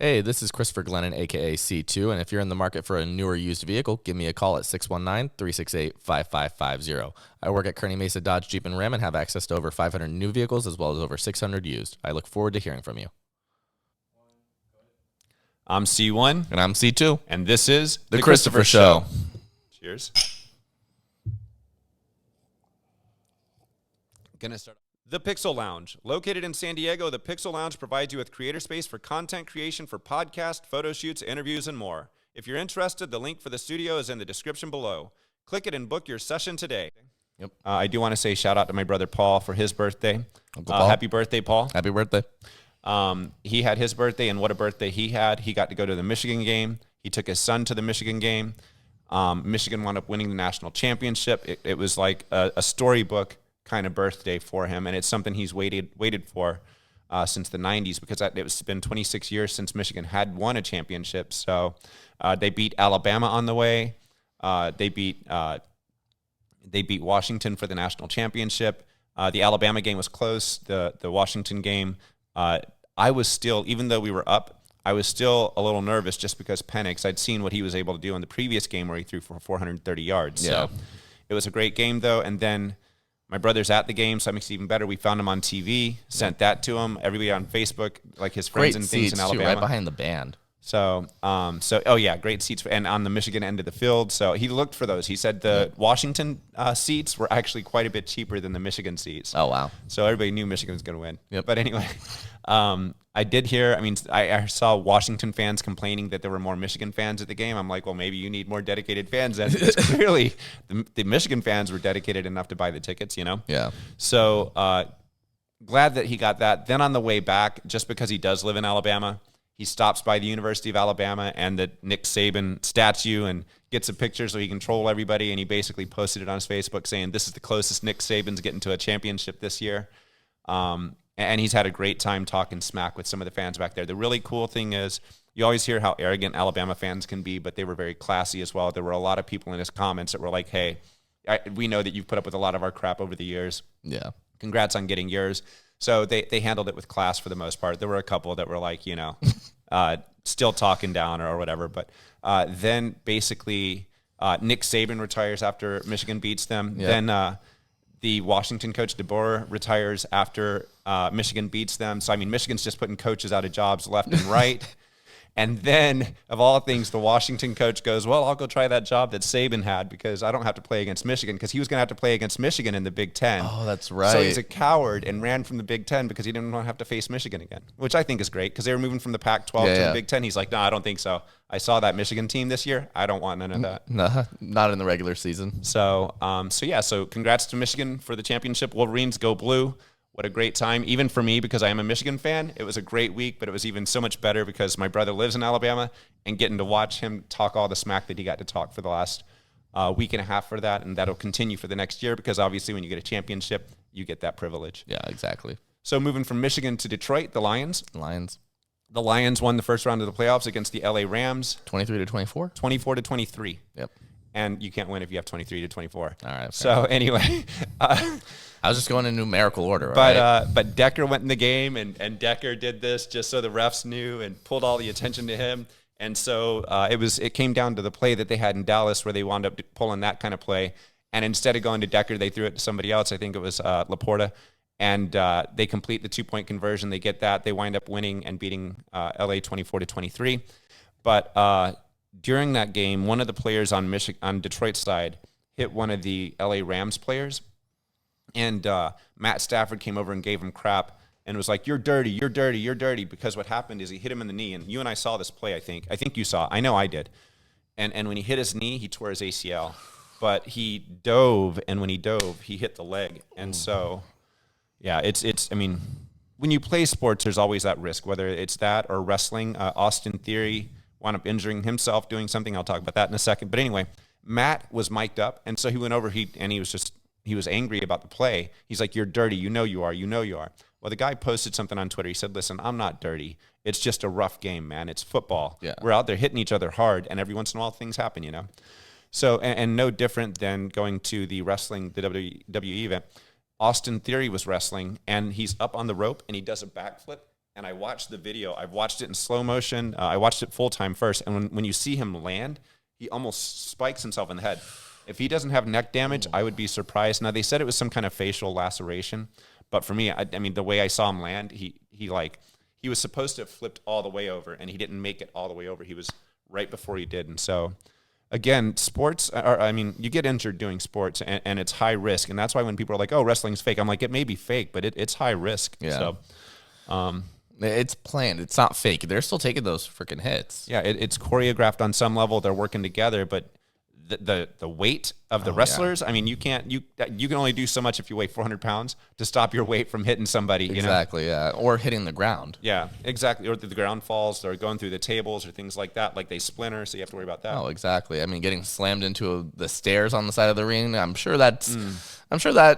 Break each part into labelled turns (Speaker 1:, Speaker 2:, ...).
Speaker 1: Hey, this is Christopher Glennon, aka C2, and if you're in the market for a newer used vehicle, give me a call at 619-368-5550. I work at Kearney Mesa Dodge Jeep and Ram and have access to over 500 new vehicles as well as over 600 used. I look forward to hearing from you.
Speaker 2: I'm C1.
Speaker 1: And I'm C2.
Speaker 2: And this is
Speaker 1: The Christopher Show.
Speaker 2: Cheers. Gonna start. The Pixel Lounge. Located in San Diego, the Pixel Lounge provides you with creator space for content creation for podcasts, photo shoots, interviews, and more. If you're interested, the link for the studio is in the description below. Click it and book your session today.
Speaker 1: Yep.
Speaker 2: I do want to say shout out to my brother Paul for his birthday.
Speaker 1: Uncle Paul.
Speaker 2: Happy birthday, Paul.
Speaker 1: Happy birthday.
Speaker 2: He had his birthday, and what a birthday he had. He got to go to the Michigan game. He took his son to the Michigan game. Michigan wound up winning the national championship. It was like a storybook kind of birthday for him, and it's something he's waited for since the 90s, because it's been 26 years since Michigan had won a championship. So they beat Alabama on the way. They beat Washington for the national championship. The Alabama game was close. The Washington game, I was still, even though we were up, I was still a little nervous just because Penix, I'd seen what he was able to do in the previous game where he threw for 430 yards.
Speaker 1: Yeah.
Speaker 2: So it was a great game, though. And then my brother's at the game, so that makes it even better. We found him on TV, sent that to him. Everybody on Facebook, like his friends
Speaker 1: Great
Speaker 2: and things
Speaker 1: seats,
Speaker 2: in Alabama.
Speaker 1: too, right behind the band.
Speaker 2: So, great seats, and on the Michigan end of the field. So he looked for those. He said the Washington seats were actually quite a bit cheaper than the Michigan seats.
Speaker 1: Oh, wow.
Speaker 2: So everybody knew Michigan was going to win.
Speaker 1: Yep.
Speaker 2: But anyway, I did hear, I saw Washington fans complaining that there were more Michigan fans at the game. I'm like, well, maybe you need more dedicated fans then, because clearly the Michigan fans were dedicated enough to buy the tickets, you know?
Speaker 1: Yeah.
Speaker 2: So glad that he got that. Then on the way back, just because he does live in Alabama, he stops by the University of Alabama and the Nick Saban statue and gets a picture so he can troll everybody. And he basically posted it on his Facebook saying, this is the closest Nick Saban's getting to a championship this year. And he's had a great time talking smack with some of the fans back there. The really cool thing is, you always hear how arrogant Alabama fans can be, but they were very classy as well. There were a lot of people in his comments that were like, hey, we know that you've put up with a lot of our crap over the years.
Speaker 1: Yeah.
Speaker 2: Congrats on getting yours. So they handled it with class for the most part. There were a couple that were like, still talking down or whatever. But then basically Nick Saban retires after Michigan beats them.
Speaker 1: Yeah.
Speaker 2: Then the Washington coach, DeBoer, retires after Michigan beats them. So, Michigan's just putting coaches out of jobs left and right. And then, of all things, the Washington coach goes, well, I'll go try that job that Saban had because I don't have to play against Michigan, because he was going to have to play against Michigan in the Big Ten.
Speaker 1: Oh, that's right.
Speaker 2: So he's a coward and ran from the Big Ten because he didn't want to have to face Michigan again, which I think is great because they were moving from the Pac-12 to the Big Ten. He's like, no, I don't think so. I saw that Michigan team this year. I don't want none of that.
Speaker 1: No, not in the regular season.
Speaker 2: So congrats to Michigan for the championship. Wolverines go blue. What a great time, even for me, because I am a Michigan fan. It was a great week, but it was even so much better because my brother lives in Alabama, and getting to watch him talk all the smack that he got to talk for the last week and a half for that, and that'll continue for the next year because obviously when you get a championship, you get that privilege.
Speaker 1: Yeah, exactly.
Speaker 2: So moving from Michigan to Detroit, the Lions.
Speaker 1: The
Speaker 2: Lions won the first round of the playoffs against the LA Rams.
Speaker 1: 23-24?
Speaker 2: 24-23.
Speaker 1: Yep.
Speaker 2: And you can't win if you have 23-24.
Speaker 1: All right.
Speaker 2: So anyway,
Speaker 1: I was just going in numerical order, right?
Speaker 2: But Decker went in the game, and Decker did this just so the refs knew and pulled all the attention to him. And so it came down to the play that they had in Dallas where they wound up pulling that kind of play. And instead of going to Decker, they threw it to somebody else. I think it was Laporta. And they complete the 2-point conversion. They get that. They wind up winning and beating LA 24-23. But during that game, one of the players on Detroit's side hit one of the LA Rams players. And Matt Stafford came over and gave him crap and was like, you're dirty, you're dirty, you're dirty. Because what happened is he hit him in the knee. And you and I saw this play, I think. I think you saw. I know I did. And when he hit his knee, he tore his ACL. But he dove, and when he dove, he hit the leg. And so, yeah, when you play sports, there's always that risk, whether it's that or wrestling. Austin Theory wound up injuring himself doing something. I'll talk about that in a second. But anyway, Matt was mic'd up, and so he went over, he was angry about the play. He's like, you're dirty. You know you are. You know you are. Well, the guy posted something on Twitter. He said, listen, I'm not dirty. It's just a rough game, man. It's football.
Speaker 1: Yeah.
Speaker 2: We're out there hitting each other hard, and every once in a while things happen, you know? So, and no different than going to the wrestling, the WWE event. Austin Theory was wrestling, and he's up on the rope, and he does a backflip, and I watched the video. I've watched it in slow motion. I watched it full time first, and when you see him land, he almost spikes himself in the head. If he doesn't have neck damage, I would be surprised. Now they said it was some kind of facial laceration, but for me, I mean, the way I saw him land, he was supposed to have flipped all the way over, and he didn't make it all the way over. He was right before he did, and so. Again, sports are, I mean, you get injured doing sports and it's high risk. And that's why when people are like, oh, wrestling's fake, I'm like, it may be fake, but it's high risk.
Speaker 1: Yeah.
Speaker 2: So,
Speaker 1: it's planned. It's not fake. They're still taking those freaking hits.
Speaker 2: yeah, it's choreographed on some level. They're working together, but the weight of the wrestlers, I mean, you can only do so much if you weigh 400 pounds to stop your weight from hitting somebody.
Speaker 1: Exactly, yeah. Or hitting the ground.
Speaker 2: Yeah, exactly. Or the ground falls, or going through the tables or things like that. Like they splinter, so you have to worry about that.
Speaker 1: Oh, exactly. I mean, getting slammed into the stairs on the side of the ring, I'm sure that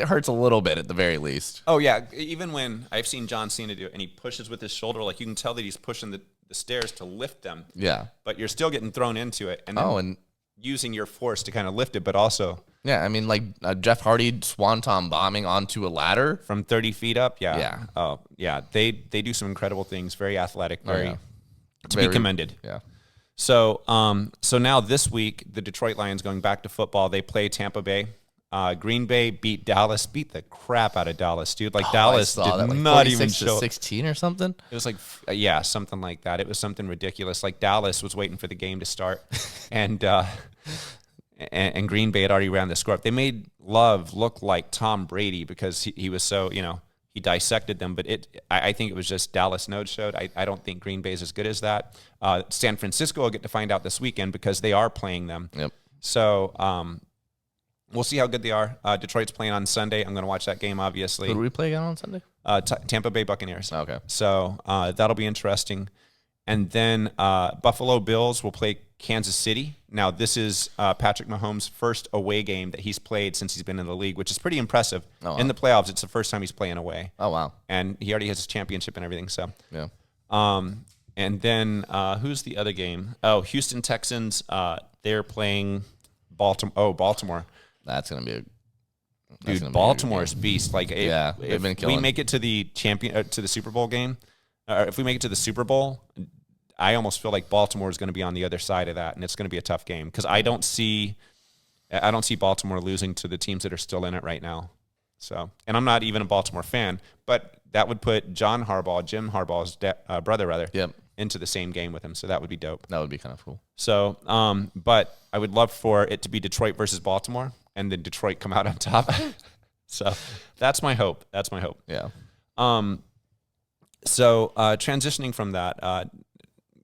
Speaker 1: hurts a little bit at the very least.
Speaker 2: Oh, yeah. Even when I've seen John Cena do it, and he pushes with his shoulder, like you can tell that he's pushing the stairs to lift them.
Speaker 1: Yeah.
Speaker 2: But you're still getting thrown into it. And then using your force to kind of lift it, but also...
Speaker 1: Yeah, I mean, like Jeff Hardy swanton bombing onto a ladder.
Speaker 2: From 30 feet up? Yeah.
Speaker 1: Yeah.
Speaker 2: Oh, yeah. They do some incredible things. Very athletic. Very
Speaker 1: Very
Speaker 2: be commended.
Speaker 1: Yeah.
Speaker 2: So now this week, the Detroit Lions going back to football. They play Tampa Bay. Green Bay beat the crap out of Dallas, dude. Like Dallas did
Speaker 1: that, like
Speaker 2: not even show
Speaker 1: 16 or something.
Speaker 2: It was like, yeah, something like that. It was something ridiculous. Like Dallas was waiting for the game to start, and Green Bay had already ran the score up. They made Love look like Tom Brady because he was so, he dissected them. But I think it was just Dallas no-showed. I don't think Green Bay is as good as that. San Francisco will get to find out this weekend because they are playing them.
Speaker 1: Yep.
Speaker 2: So we'll see how good they are. Detroit's playing on Sunday. I'm going to watch that game, obviously.
Speaker 1: Who do we play again on Sunday?
Speaker 2: Tampa Bay Buccaneers.
Speaker 1: Okay.
Speaker 2: So that'll be interesting. And then Buffalo Bills will play Kansas City. Now, this is Patrick Mahomes' first away game that he's played since he's been in the league, which is pretty impressive.
Speaker 1: Oh, wow.
Speaker 2: In the playoffs, it's the first time he's playing away.
Speaker 1: Oh, wow.
Speaker 2: And he already has his championship and everything. So,
Speaker 1: yeah.
Speaker 2: And then who's the other game? Oh, Houston Texans. They're playing Baltimore.
Speaker 1: That's gonna be
Speaker 2: Dude, Baltimore's beast. Like,
Speaker 1: they've been
Speaker 2: if
Speaker 1: killing.
Speaker 2: we make it to the to the Super Bowl game, or if we make it to the Super Bowl, I almost feel like Baltimore is going to be on the other side of that, and it's going to be a tough game because I don't see Baltimore losing to the teams that are still in it right now. So, and I'm not even a Baltimore fan, but that would put Jim Harbaugh's brother,
Speaker 1: Yep.
Speaker 2: into the same game with him. So that would be dope.
Speaker 1: That would be kind of cool.
Speaker 2: So, but I would love for it to be Detroit versus Baltimore, and then Detroit come out on top. So that's my hope.
Speaker 1: Yeah.
Speaker 2: So transitioning from that,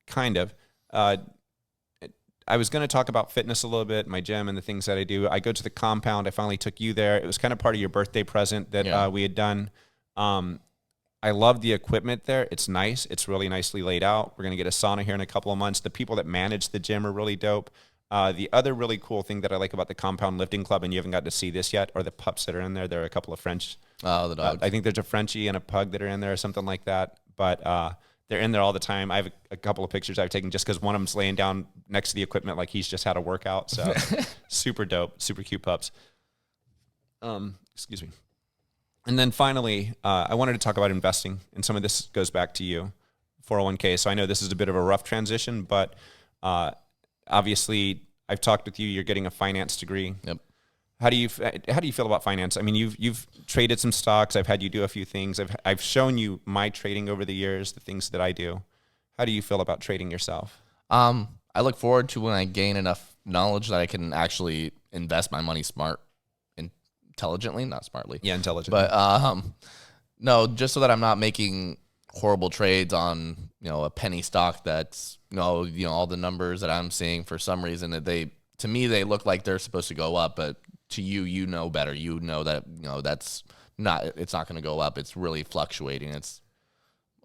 Speaker 2: kind of, I was going to talk about fitness a little bit, my gym and the things that I do. I go to the compound. I finally took you there. It was kind of part of your birthday present that we had done. I love the equipment there. It's nice. It's really nicely laid out. We're going to get a sauna here in a couple of months. The people that manage the gym are really dope. The other really cool thing that I like about the Compound Lifting Club, and you haven't got to see this yet, are the pups that are in there. There are a couple of French.
Speaker 1: Oh, the dogs.
Speaker 2: I think there's a Frenchie and a pug that are in there or something like that. But they're in there all the time. I have a couple of pictures I've taken just because one of them's laying down next to the equipment like he's just had a workout. So super dope, super cute pups. Excuse me. And then finally, I wanted to talk about investing, and some of this goes back to you, 401k. So I know this is a bit of a rough transition, but obviously I've talked with you. You're getting a finance degree.
Speaker 1: Yep.
Speaker 2: How do you feel about finance? I mean, you've traded some stocks. I've had you do a few things. I've shown you my trading over the years, the things that I do. How do you feel about trading yourself?
Speaker 1: I look forward to when I gain enough knowledge that I can actually invest my money intelligently, not smartly.
Speaker 2: Yeah, intelligent.
Speaker 1: But no, just so that I'm not making horrible trades on a penny stock that's all the numbers that I'm seeing for some reason that to me they look like they're supposed to go up, but to you know better. You know that that's not, it's not going to go up. It's really fluctuating. It's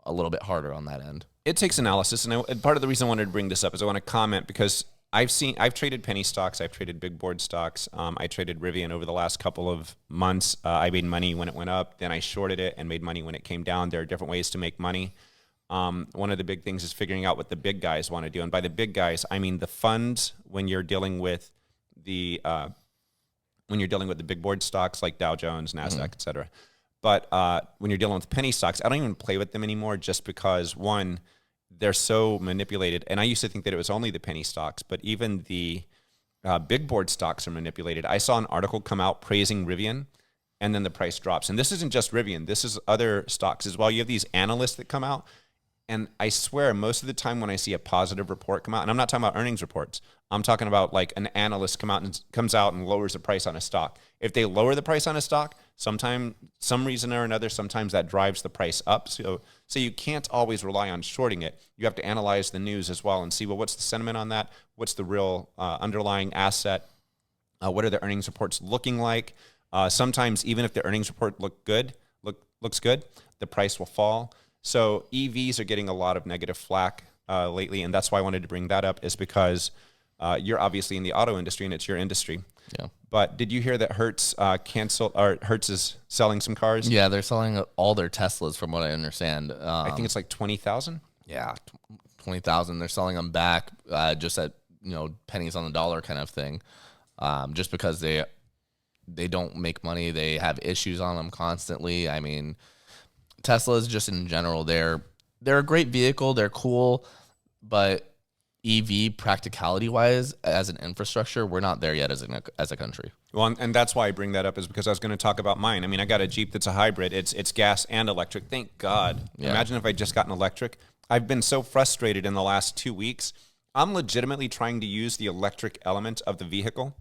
Speaker 1: a little bit harder on that end.
Speaker 2: It takes analysis, and part of the reason I wanted to bring this up is I want to comment because I've traded penny stocks, I've traded big board stocks, I traded Rivian over the last couple of months. I made money when it went up, then I shorted it and made money when it came down. There are different ways to make money. One of the big things is figuring out what the big guys want to do, and by the big guys, I mean the funds when you're dealing with the big board stocks like Dow Jones, NASDAQ, et cetera. But when you're dealing with penny stocks, I don't even play with them anymore just because, one, they're so manipulated. And I used to think that it was only the penny stocks, but even the big board stocks are manipulated. I saw an article come out praising Rivian, and then the price drops. And this isn't just Rivian. This is other stocks as well. You have these analysts that come out, and I swear most of the time when I see a positive report come out, and I'm not talking about earnings reports, I'm talking about like an analyst comes out and lowers the price on a stock. If they lower the price on a stock, some reason or another, sometimes that drives the price up. So you can't always rely on shorting it. You have to analyze the news as well and see, well, what's the sentiment on that? What's the real underlying asset? What are the earnings reports looking like? Sometimes even if the earnings report looks good, the price will fall. So EVs are getting a lot of negative flack lately, and that's why I wanted to bring that up, is because you're obviously in the auto industry and it's your industry.
Speaker 1: Yeah.
Speaker 2: But did you hear that Hertz canceled, or Hertz is selling some cars?
Speaker 1: Yeah, they're selling all their Teslas, from what I understand.
Speaker 2: I think it's like 20,000.
Speaker 1: Yeah, 20,000. They're selling them back just at pennies on the dollar kind of thing, just because they don't make money. They have issues on them constantly. I mean, Teslas just in general, they're a great vehicle. They're cool, but EV practicality wise, as an infrastructure, we're not there yet as a country.
Speaker 2: Well, and that's why I bring that up, is because I was going to talk about mine. I mean, I got a Jeep that's a hybrid. It's gas and electric. Thank God. Yeah. Imagine if I just got an electric. I've been so frustrated in the last 2 weeks. I'm legitimately trying to use the electric element of the vehicle.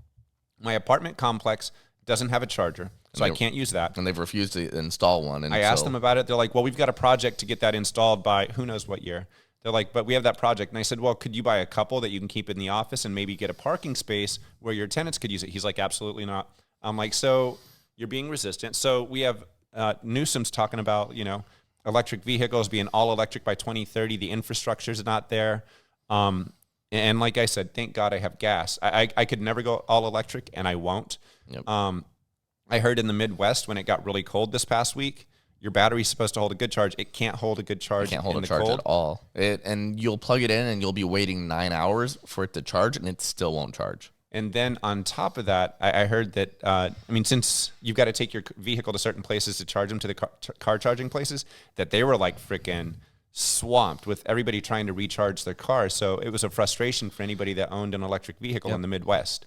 Speaker 2: My apartment complex doesn't have a charger, so I can't use that.
Speaker 1: And they've refused to install one. And
Speaker 2: I asked them about it. They're like, well, we've got a project to get that installed by who knows what year. They're like, but we have that project. And I said, well, could you buy a couple that you can keep in the office and maybe get a parking space where your tenants could use it? He's like, absolutely not. I'm like, so you're being resistant. So we have Newsom's talking about, electric vehicles being all electric by 2030. The infrastructure's not there. And like I said, thank God I have gas. I could never go all electric, and I won't.
Speaker 1: Yep.
Speaker 2: I heard in the Midwest when it got really cold this past week, your battery's supposed to hold a good charge. It can't hold a good charge.
Speaker 1: It can't hold a charge at all. And you'll plug it in, and you'll be waiting 9 hours for it to charge, and it still won't charge.
Speaker 2: And then on top of that, I heard that, since you've got to take your vehicle to certain places to charge them to the car charging places, that they were like freaking swamped with everybody trying to recharge their car. So it was a frustration for anybody that owned an electric vehicle in the Midwest.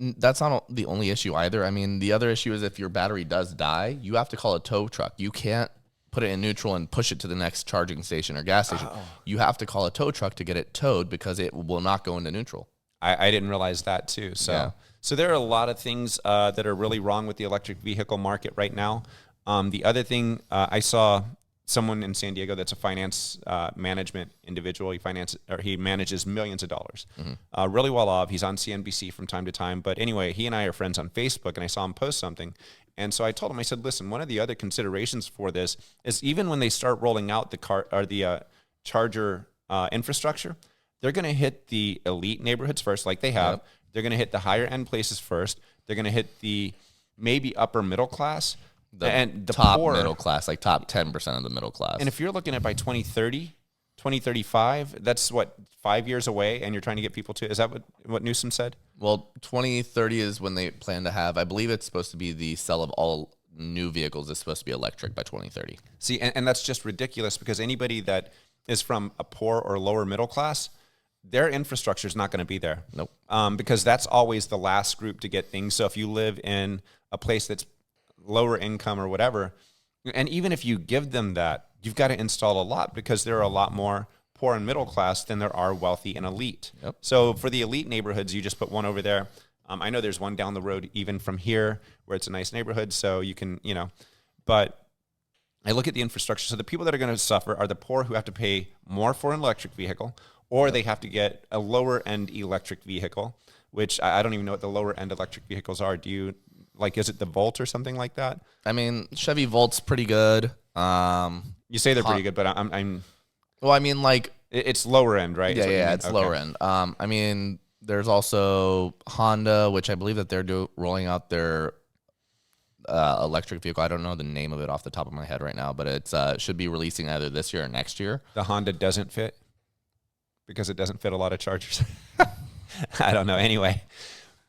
Speaker 1: That's not the only issue either. I mean, the other issue is if your battery does die, you have to call a tow truck. You can't put it in neutral and push it to the next charging station or gas station. Oh. You have to call a tow truck to get it towed because it will not go into neutral.
Speaker 2: I didn't realize that too. So there are a lot of things that are really wrong with the electric vehicle market right now. The other thing, I saw someone in San Diego that's a finance management individual. He manages millions of dollars. Mm-hmm. Really well off. He's on CNBC from time to time. But anyway, he and I are friends on Facebook, and I saw him post something. And so I told him, I said, listen, one of the other considerations for this is even when they start rolling out the charger infrastructure, they're going to hit the elite neighborhoods first, like they have. Yep. They're going to hit the higher end places first. They're going to hit the maybe upper middle class.
Speaker 1: The top poor, middle class, like top 10% of the middle class.
Speaker 2: And if you're looking at by 2030, 2035, that's what, 5 years away, and you're trying to get people to, is that what Newsom said?
Speaker 1: Well, 2030 is when they plan to have, I believe it's supposed to be the sale of all new vehicles is supposed to be electric by 2030.
Speaker 2: See, and that's just ridiculous because anybody that is from a poor or lower middle class, their infrastructure is not going to be there.
Speaker 1: Nope.
Speaker 2: Because that's always the last group to get things. So if you live in a place that's lower income or whatever, and even if you give them that, you've got to install a lot because there are a lot more poor and middle class than there are wealthy and elite.
Speaker 1: Yep.
Speaker 2: So for the elite neighborhoods, you just put one over there. I know there's one down the road even from here where it's a nice neighborhood, so you can, but I look at the infrastructure. So the people that are going to suffer are the poor who have to pay more for an electric vehicle, or they have to get a lower end electric vehicle, which I don't even know what the lower end electric vehicles are. Do you, is it the Volt or something like that?
Speaker 1: I mean, Chevy Volt's pretty good.
Speaker 2: You say they're pretty good, but I'm.
Speaker 1: Well, I mean,
Speaker 2: it's lower end, right?
Speaker 1: Yeah, it's lower end. I mean, there's also Honda, which I believe that they're rolling out their electric vehicle. I don't know the name of it off the top of my head right now, but it's should be releasing either this year or next year.
Speaker 2: The Honda doesn't fit because it doesn't fit a lot of chargers. I don't know. Anyway,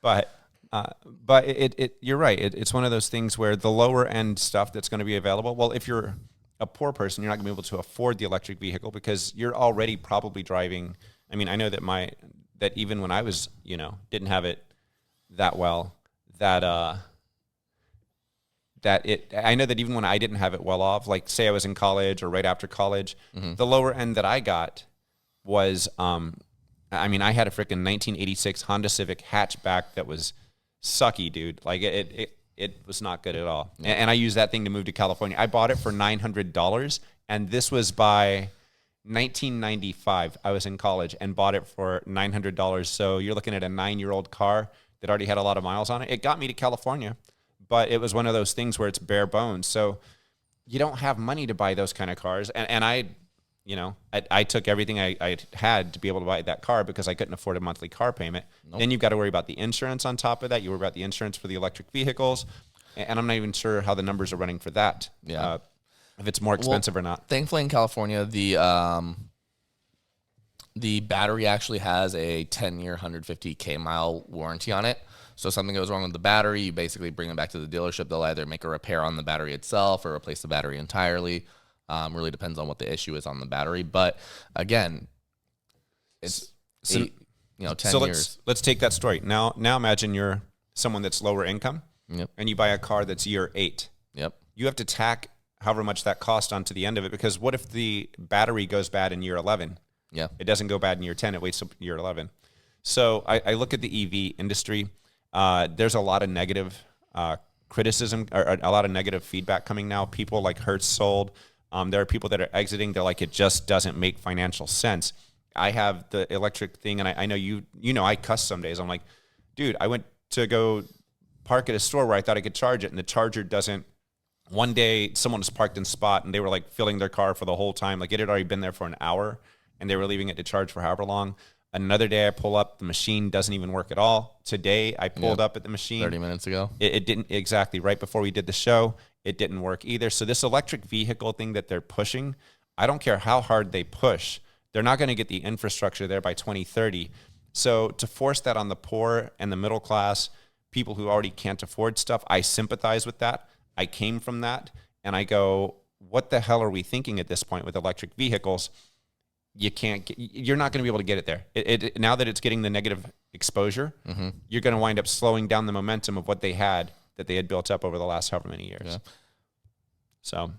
Speaker 2: but But you're right. It's one of those things where the lower end stuff that's going to be available. Well, if you're a poor person, you're not going to be able to afford the electric vehicle because you're already probably driving. I mean, I know that even when I was, didn't have it that well, I know that even when I didn't have it well off, like say I was in college or right after college, the lower end that I got was, I had a freaking 1986 Honda Civic hatchback that was sucky, dude. Like it was not good at all. And I used that thing to move to California. I bought it for $900, and this was by 1995. I was in college and bought it for $900. So you're looking at a 9-year-old car that already had a lot of miles on it. It got me to California, but it was one of those things where it's bare bones. So you don't have money to buy those kind of cars. And I took everything I had to be able to buy that car because I couldn't afford a monthly car payment. Nope. Then you've got to worry about the insurance on top of that. You worry about the insurance for the electric vehicles. And I'm not even sure how the numbers are running for that.
Speaker 1: Yeah.
Speaker 2: If it's more expensive or not.
Speaker 1: Thankfully in California, the battery actually has a 10-year, 150K mile warranty on it. So if something goes wrong with the battery, you basically bring it back to the dealership. They'll either make a repair on the battery itself or replace the battery entirely. Really depends on what the issue is on the battery. But again, it's 10 years.
Speaker 2: Let's take that story. Now imagine you're someone that's lower income,
Speaker 1: yep,
Speaker 2: and you buy a car that's year 8.
Speaker 1: Yep.
Speaker 2: You have to tack however much that cost onto the end of it, because what if the battery goes bad in year 11?
Speaker 1: Yeah.
Speaker 2: It doesn't go bad in year 10. It waits till year 11. So I look at the EV industry. There's a lot of negative criticism, or a lot of negative feedback coming now. People like Hertz sold. There are people that are exiting. They're like, it just doesn't make financial sense. I have the electric thing, and I know I cuss some days. I'm like, dude, I went to go park at a store where I thought I could charge it, and the charger doesn't. One day, someone was parked in spot, and they were like filling their car for the whole time. Like it had already been there for an hour, and they were leaving it to charge for however long. Another day I pull up, the machine doesn't even work at all. Today I pulled up at the machine
Speaker 1: 30 minutes ago.
Speaker 2: It didn't, exactly right before we did the show. It didn't work either. So this electric vehicle thing that they're pushing, I don't care how hard they push, they're not going to get the infrastructure there by 2030. So to force that on the poor and the middle class, people who already can't afford stuff, I sympathize with that. I came from that, and I go, what the hell are we thinking at this point with electric vehicles? You're not going to be able to get it there. Now that it's getting the negative exposure, you're going to wind up slowing down the momentum of what they had built up over the last however many years. Yeah. So,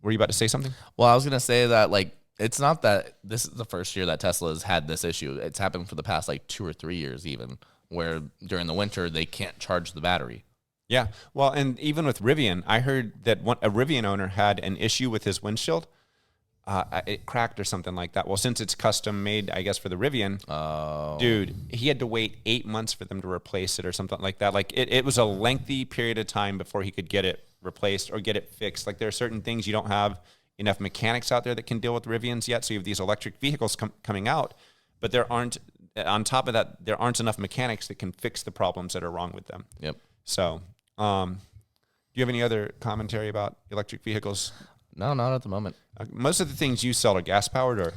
Speaker 2: were you about to say something?
Speaker 1: Well, I was going to say that, it's not that this is the first year that Tesla has had this issue. It's happened for the past 2 or 3 years even, where during the winter they can't charge the battery.
Speaker 2: Yeah. Well, and even with Rivian, I heard that a Rivian owner had an issue with his windshield. It cracked or something like that. Well, since it's custom made, I guess, for the Rivian, dude, he had to wait 8 months for them to replace it or something like that. It was a lengthy period of time before he could get it replaced or get it fixed. There are certain things you don't have enough mechanics out there that can deal with Rivians yet. So you have these electric vehicles coming out, but there aren't, on top of that, there aren't enough mechanics that can fix the problems that are wrong with them.
Speaker 1: Yep.
Speaker 2: So, do you have any other commentary about electric vehicles?
Speaker 1: No, not at the moment.
Speaker 2: Most of the things you sell are gas-powered, or?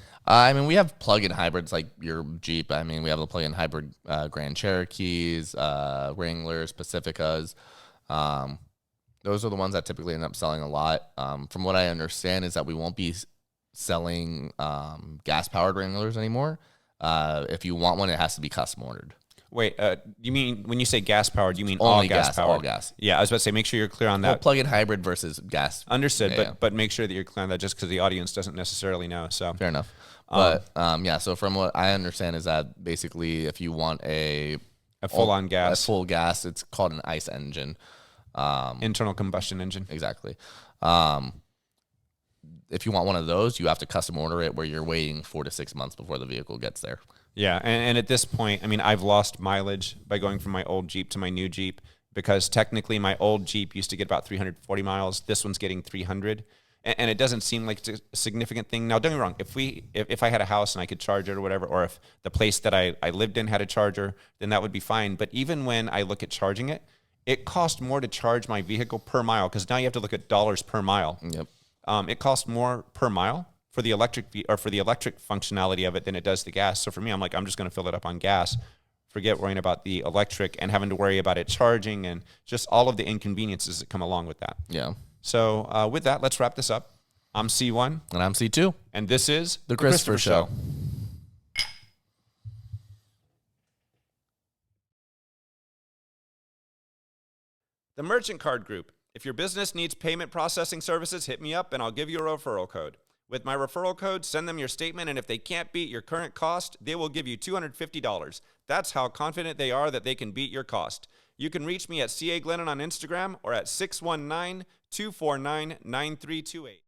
Speaker 1: We have plug-in hybrids like your Jeep. We have the plug-in hybrid Grand Cherokees, Wranglers, Pacificas. Those are the ones that typically end up selling a lot. From what I understand is that we won't be selling gas-powered Wranglers anymore. If you want one, it has to be custom ordered.
Speaker 2: Wait, you mean, when you say gas-powered, you mean
Speaker 1: only
Speaker 2: all gas-powered?
Speaker 1: All gas.
Speaker 2: Yeah, I was about to say, make sure you're clear on that.
Speaker 1: Well, plug-in hybrid versus gas.
Speaker 2: Understood, but make sure that you're clear on that, just because the audience doesn't necessarily know. So
Speaker 1: fair enough. But so from what I understand is that basically if you want a
Speaker 2: full-on gas,
Speaker 1: a full gas, it's called an ICE engine.
Speaker 2: Internal combustion engine.
Speaker 1: Exactly. If you want one of those, you have to custom order it, where you're waiting 4 to 6 months before the vehicle gets there.
Speaker 2: Yeah, and at this point, I've lost mileage by going from my old Jeep to my new Jeep, because technically my old Jeep used to get about 340 miles. This one's getting 300, and it doesn't seem like it's a significant thing. Now, don't get me wrong. If I had a house and I could charge it or whatever, or if the place that I lived in had a charger, then that would be fine. But even when I look at charging it, it costs more to charge my vehicle per mile, because now you have to look at dollars per mile.
Speaker 1: Yep.
Speaker 2: It costs more per mile for the electric functionality of it than it does the gas. So for me, I'm like, I'm just going to fill it up on gas forget worrying about the electric and having to worry about it charging and just all of the inconveniences that come along with that.
Speaker 1: Yeah.
Speaker 2: So with that, let's wrap this up. I'm C1.
Speaker 1: And I'm C2.
Speaker 2: And this is
Speaker 1: The Christopher Show.
Speaker 2: The Merchant Card Group. If your business needs payment processing services, hit me up and I'll give you a referral code. With my referral code, send them your statement, and if they can't beat your current cost, they will give you $250. That's how confident they are that they can beat your cost. You can reach me at CA Glennon on Instagram or at 619-249-9328.